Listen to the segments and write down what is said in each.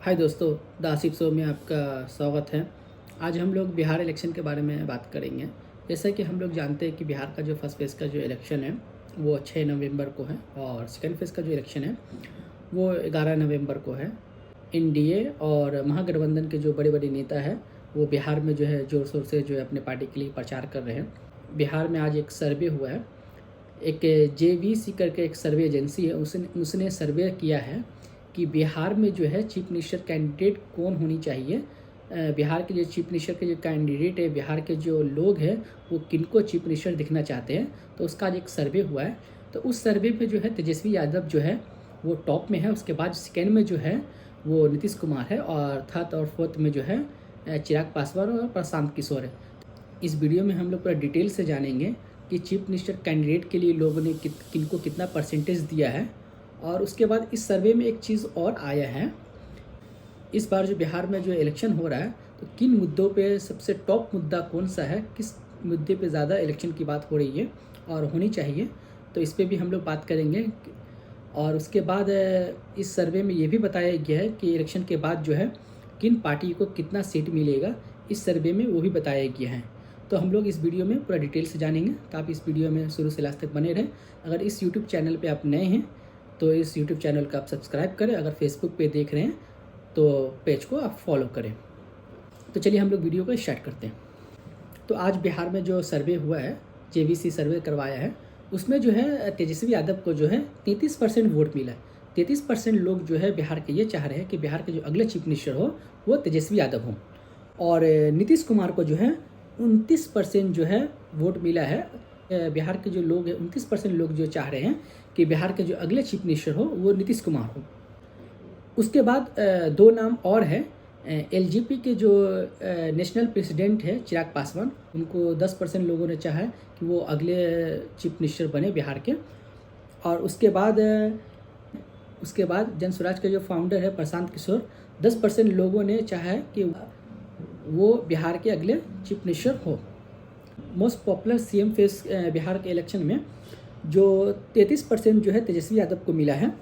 हाय दोस्तों, the Asif show में आपका स्वागत है। आज हम लोग बिहार इलेक्शन के बारे में बात करेंगे। जैसा कि हम लोग जानते हैं कि बिहार का जो फर्स्ट फेज़ का जो इलेक्शन है वो 6 नवंबर को है और सेकंड फेज़ का जो इलेक्शन है वो 11 नवंबर को है। एनडीए और महागठबंधन के जो बड़े बड़े नेता हैं वो बिहार में जो है ज़ोर शोर से जो है अपने पार्टी के लिए प्रचार कर रहे हैं। बिहार में आज एक सर्वे हुआ है, एक जेवीसी करके एक सर्वे एजेंसी है, उसने सर्वे किया है कि बिहार में जो है चीफ मिनिस्टर कैंडिडेट कौन होनी चाहिए। बिहार के जो चीफ मिनिस्टर के जो कैंडिडेट है, बिहार के जो लोग हैं वो किनको चीफ मिनिस्टर दिखना चाहते हैं, तो उसका आज एक सर्वे हुआ है। तो उस सर्वे पे जो है तेजस्वी यादव जो है वो टॉप में है। उसके बाद सेकेंड में जो है वो नीतीश कुमार है और थर्ड और फोर्थ में जो है चिराग पासवान और प्रशांत किशोर है। इस वीडियो में हम लोग पूरा डिटेल से जानेंगे कि चीफ मिनिस्टर कैंडिडेट के लिए लोगों ने किनको कितना परसेंटेज दिया है। और उसके बाद इस सर्वे में एक चीज़ और आया है, इस बार जो बिहार में जो इलेक्शन हो रहा है तो किन मुद्दों पे सबसे टॉप मुद्दा कौन सा है, किस मुद्दे पे ज़्यादा इलेक्शन की बात हो रही है और होनी चाहिए, तो इस पे भी हम लोग बात करेंगे। और उसके बाद इस सर्वे में ये भी बताया गया है कि इलेक्शन के बाद जो है किन पार्टी को कितना सीट मिलेगा, इस सर्वे में वो भी बताया गया है। तो हम लोग इस वीडियो में पूरा डिटेल से जानेंगे, तो आप इस वीडियो में शुरू से लास्ट तक बने रहें। अगर इस यूट्यूब चैनल पे आप नए हैं तो इस यूट्यूब चैनल को आप सब्सक्राइब करें, अगर फेसबुक पे देख रहे हैं तो पेज को आप फॉलो करें। तो चलिए हम लोग वीडियो को स्टार्ट करते हैं। तो आज बिहार में जो सर्वे हुआ है, जेवीसी सर्वे करवाया है, उसमें जो है तेजस्वी यादव को जो है 33% वोट मिला है। 33% लोग जो है बिहार के ये चाह रहे हैं कि बिहार के जो अगले चीफ मिनिस्टर हो वो तेजस्वी यादव हो। और नीतीश कुमार को जो है 29% जो है वोट मिला है। बिहार के जो लोग हैं 29% लोग जो चाह रहे हैं कि बिहार के जो अगले चीफ मिनिस्टर हो वो नीतीश कुमार हो। उसके बाद दो नाम और है। एलजेपी के जो नेशनल प्रेसिडेंट है चिराग पासवान, उनको 10% लोगों ने चाहा है कि वो अगले चीफ मिनिस्टर बने बिहार के। और उसके बाद जन स्वराज के जो फाउंडर है प्रशांत किशोर, 10% लोगों ने चाहा है कि वो बिहार के अगले चीफ मिनिस्टर हो। Most popular CM face Bihar के इलेक्शन में जो 33% जो है तेजस्वी यादव को मिला है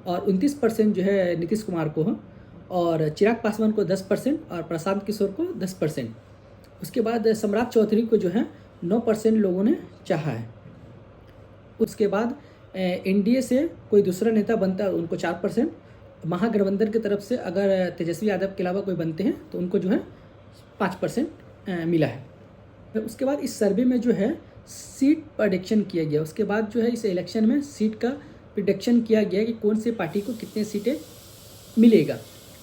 और 29% जो है नीतीश कुमार को हो, और चिराग पासवान को 10% और प्रशांत किशोर को 10%। उसके बाद सम्राट चौधरी को जो है 9% लोगों ने चाहा है। उसके बाद एनडीए से कोई दूसरा नेता बनता है उनको 4%। महागठबंधन की तरफ से अगर तेजस्वी यादव के अलावा कोई बनते हैं तो उनको जो है 5% मिला है। उसके बाद इस सर्वे में जो है सीट प्रेडिक्शन किया गया। उसके बाद जो है इस इलेक्शन में सीट का प्रेडिक्शन किया गया कि कौन सी पार्टी को कितने सीटें मिलेगा।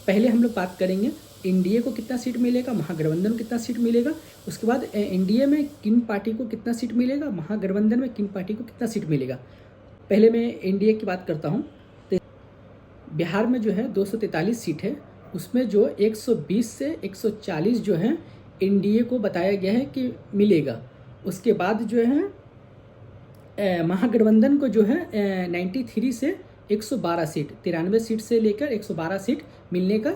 पहले हम लोग बात करेंगे एनडीए को कितना सीट मिलेगा, महागठबंधन को कितना सीट मिलेगा। उसके बाद एनडीए में किन पार्टी को कितना सीट मिलेगा, महागठबंधन में किन पार्टी को कितना सीट मिलेगा। पहले मैं एनडीए की बात करता हूँ। तो बिहार में जो है 243 सीट है, उसमें जो 120 से 140 जो है एनडीए को बताया गया है कि मिलेगा। उसके बाद जो है महागठबंधन को जो है 93 से 112 सीट, 93 सीट से लेकर 112 सीट मिलने का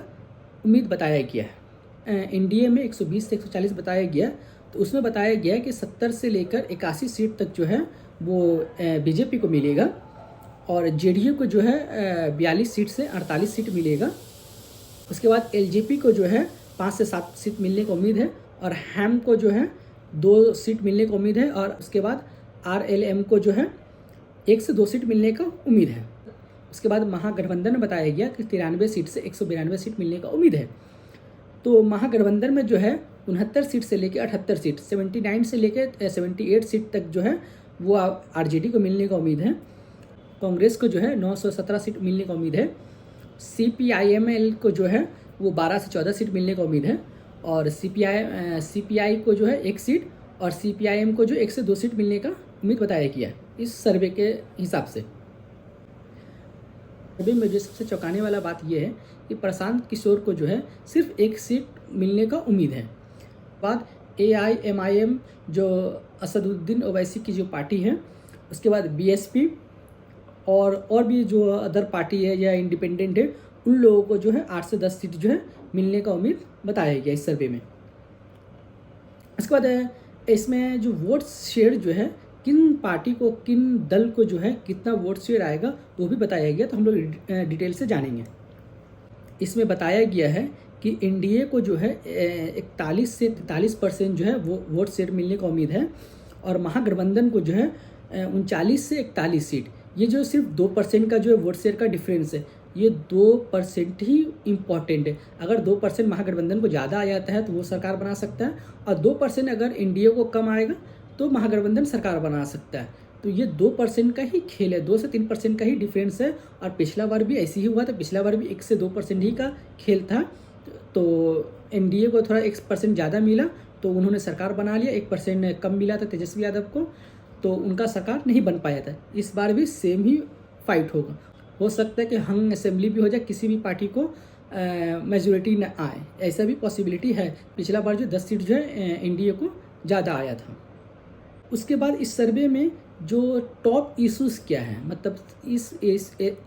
उम्मीद बताया गया है। एनडीए में 120 से 140 बताया गया, तो उसमें बताया गया कि 70 से लेकर 81 सीट तक जो है वो बीजेपी को मिलेगा और जेडीयू को जो है 42 सीट से 48 सीट मिलेगा। उसके बाद एलजेपी को जो है 5 से 7 सीट मिलने का उम्मीद है और हैम को जो है 2 सीट मिलने का उम्मीद है। और उसके बाद आरएलएम को जो है 1 से 2 सीट मिलने का उम्मीद है। उसके बाद महागठबंधन में बताया गया कि 93 सीट से 192 सीट मिलने का उम्मीद है। तो महागठबंधन में जो है 69 सीट से लेकर 78 सीट, 79 से लेकर 78 सीट तक जो है वो आरजेडी को मिलने का उम्मीद है। कांग्रेस को जो है 917 सीट मिलने का उम्मीद है। सीपीआईएमएल को जो है वो 12 से 14 सीट मिलने का उम्मीद है। और सीपीआई को जो है 1 सीट और सीपीआईएम को जो 1 से 2 सीट मिलने का उम्मीद बताया गया है इस सर्वे के हिसाब से। सर्वे में जो सबसे चौंकाने वाला बात यह है कि प्रशांत किशोर को जो है सिर्फ 1 सीट मिलने का उम्मीद है। बाद एआईएमआईएम जो असदुद्दीन ओवैसी की जो पार्टी है, उसके बाद बीएसपी और भी जो अदर पार्टी है या इंडिपेंडेंट है, उन लोगों को जो है 8 से 10 सीट जो है मिलने का उम्मीद बताया गया इस सर्वे में। इसके बाद इसमें जो वोट शेयर जो है किन पार्टी को, किन दल को जो है कितना वोट शेयर आएगा वो भी बताया गया, तो हम लोग डिटेल से जानेंगे। इसमें बताया गया है कि एनडीए को जो है 41 से 43% जो है वो वोट शेयर मिलने का उम्मीद है, और महागठबंधन को जो है 39 से 41 सीट। ये जो सिर्फ 2% का जो है वोट शेयर का डिफरेंस है, ये 2% ही इम्पॉर्टेंट है। अगर 2% महागठबंधन को ज़्यादा आ जाता है तो वो सरकार बना सकता है, और 2% अगर एनडीए को कम आएगा तो महागठबंधन सरकार बना सकता है। तो ये 2% का ही खेल है, 2 से 3% का ही डिफरेंस है। और पिछला बार भी ऐसे ही हुआ था, पिछला बार भी 1 से 2% ही का खेल था। तो एनडीए को थोड़ा 1% ज़्यादा मिला तो उन्होंने सरकार बना लिया, 1% कम मिला था तेजस्वी यादव को, तो उनका सरकार नहीं बन पाया था। इस बार भी सेम ही फाइट होगा। हो सकता है कि हंग असेंबली भी हो जाए, किसी भी पार्टी को मेजोरिटी न आए, ऐसा भी पॉसिबिलिटी है। पिछला बार जो 10 सीट जो है एनडीए को ज़्यादा आया था। उसके बाद इस सर्वे में जो टॉप इश्यूज़ क्या है, मतलब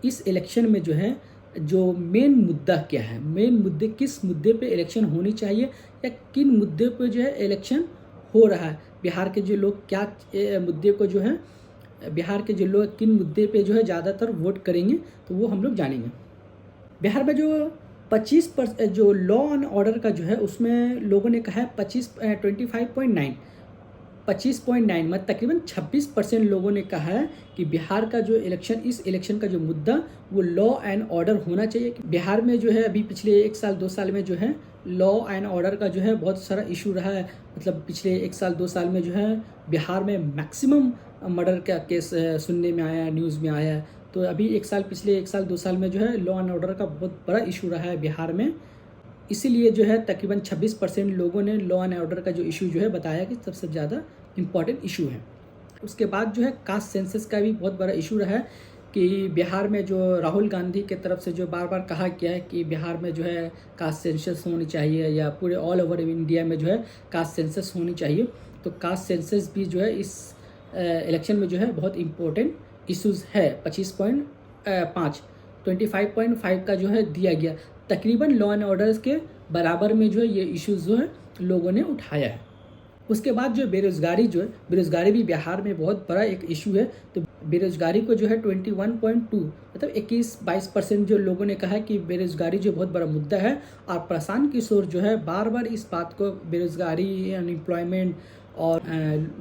इस इलेक्शन में जो है जो मेन मुद्दा क्या है, मेन मुद्दे किस मुद्दे पे इलेक्शन होनी चाहिए, या किन मुद्दे पे जो है इलेक्शन हो रहा है, बिहार के जो लोग क्या मुद्दे को जो है, बिहार के जो लोग किन मुद्दे पे जो है ज़्यादातर वोट करेंगे, तो वो हम लोग जानेंगे। बिहार में जो 25% जो लॉ एंड ऑर्डर का जो है उसमें लोगों ने कहा है 25.9 मतलब तकरीबन 26% लोगों ने कहा है कि बिहार का जो इलेक्शन, इस इलेक्शन का जो मुद्दा वो लॉ एंड ऑर्डर होना चाहिए। बिहार में जो है अभी पिछले 1 साल 2 साल में जो है लॉ एंड ऑर्डर का जो है बहुत सारा इशू रहा है। मतलब पिछले 1 साल 2 साल में जो है बिहार में मैक्सिमम मर्डर का केस सुनने में आया, न्यूज़ में आया। तो अभी पिछले 1 साल 2 साल में जो है लॉ एंड ऑर्डर का बहुत बड़ा इशू रहा है बिहार में। इसीलिए जो है तकरीबन 26% लोगों ने लॉ एंड ऑर्डर का जो इशू जो है बताया कि सबसे ज़्यादा इम्पॉर्टेंट इशू है। उसके बाद जो है कास्ट सेंसस का भी बहुत बड़ा इशू रहा है कि बिहार में जो राहुल गांधी के तरफ से जो बार बार कहा गया है कि बिहार में जो है कास्ट सेंसस होनी चाहिए, या पूरे ऑल ओवर इंडिया में जो है कास्ट सेंसस होनी चाहिए। तो कास्ट सेंसस भी जो है इस इलेक्शन में जो है बहुत इम्पोर्टेंट इशूज़ है। 25.5 का जो है दिया गया, तकरीबन लॉ एंड ऑर्डर्स के बराबर में जो है ये इश्यूज़ जो है लोगों ने उठाया है। उसके बाद जो बेरोज़गारी जो है, बेरोज़गारी भी बिहार में बहुत बड़ा एक इशू है। तो बेरोज़गारी को जो है 21.2 मतलब 21-22% जो लोगों ने कहा कि बेरोज़गारी जो बहुत बड़ा मुद्दा है। और प्रशांत किशोर जो है बार बार इस बात को, बेरोज़गारी, अनएम्प्लॉयमेंट और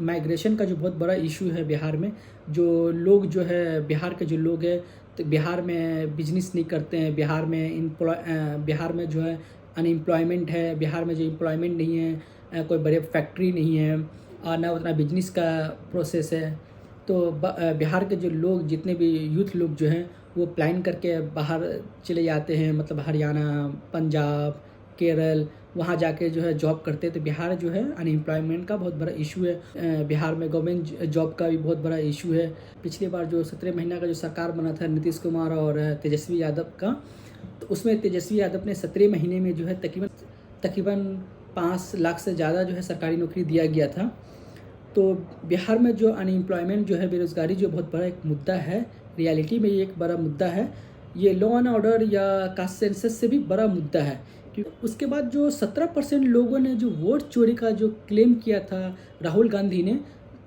माइग्रेशन का जो बहुत बड़ा इशू है बिहार में, जो लोग जो है बिहार के जो लोग हैं तो बिहार में बिजनेस नहीं करते हैं, बिहार में जो है अनएम्प्लॉयमेंट है, बिहार में जो एम्प्लॉयमेंट नहीं है, कोई बड़े फैक्ट्री नहीं है और ना उतना बिजनेस का प्रोसेस है। तो बिहार के जो लोग, जितने भी यूथ लोग जो हैं वो प्लान करके बाहर चले जाते हैं, मतलब हरियाणा, पंजाब, केरल, वहाँ जाके जो है जॉब करते हैं। तो बिहार जो है अनएम्प्लॉयमेंट का बहुत बड़ा इशू है। बिहार में गवर्नमेंट जॉब का भी बहुत बड़ा इशू है। पिछली बार जो 17 महीना का जो सरकार बना था नीतीश कुमार और तेजस्वी यादव का, तो उसमें तेजस्वी यादव ने 17 महीने में जो है तकरीबन 5 लाख से ज़्यादा जो है सरकारी नौकरी दिया गया था। तो बिहार में जो अनएम्प्लॉयमेंट जो है, बेरोज़गारी जो बहुत बड़ा एक मुद्दा है, रियलिटी में ये एक बड़ा मुद्दा है। ये लॉ एंड ऑर्डर या कास्ट सेंसस से भी बड़ा मुद्दा है। उसके बाद जो 17% लोगों ने जो वोट चोरी का जो क्लेम किया था राहुल गांधी ने,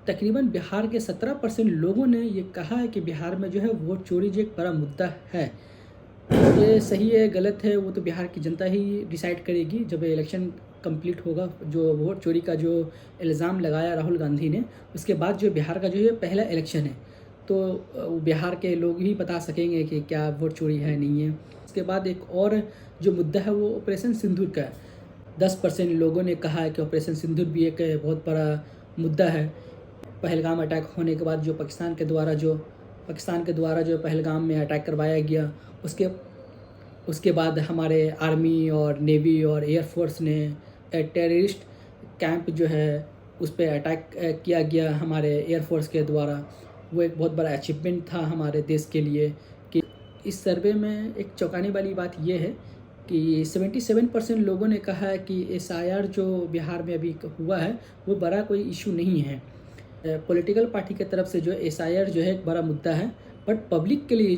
तकरीबन बिहार के 17% लोगों ने ये कहा है कि बिहार में जो है वोट चोरी जो एक बड़ा मुद्दा है। ये सही है गलत है वो तो बिहार की जनता ही डिसाइड करेगी जब इलेक्शन कंप्लीट होगा। जो वोट चोरी का जो इल्ज़ाम लगाया राहुल गांधी ने, उसके बाद जो बिहार का जो ये पहला इलेक्शन है, तो बिहार के लोग ही बता सकेंगे कि क्या वोट चोरी है नहीं है। उसके बाद एक और जो मुद्दा है वो ऑपरेशन सिंदूर का है। 10% लोगों ने कहा है कि ऑपरेशन सिंदूर भी एक बहुत बड़ा मुद्दा है। पहलगाम अटैक होने के बाद जो पाकिस्तान के द्वारा जो पहलगाम में अटैक करवाया गया, उसके बाद हमारे आर्मी और नेवी और एयरफोर्स ने टेररिस्ट कैंप जो है उस पर अटैक किया गया हमारे एयरफोर्स के द्वारा। वो एक बहुत बड़ा अचीवमेंट था हमारे देश के लिए। कि इस सर्वे में एक चौंकाने वाली बात ये है कि 77% लोगों ने कहा है कि SIR जो बिहार में अभी हुआ है वो बड़ा कोई इशू नहीं है। पॉलिटिकल पार्टी की तरफ से जो SIR जो है एक बड़ा मुद्दा है, बट पब्लिक के लिए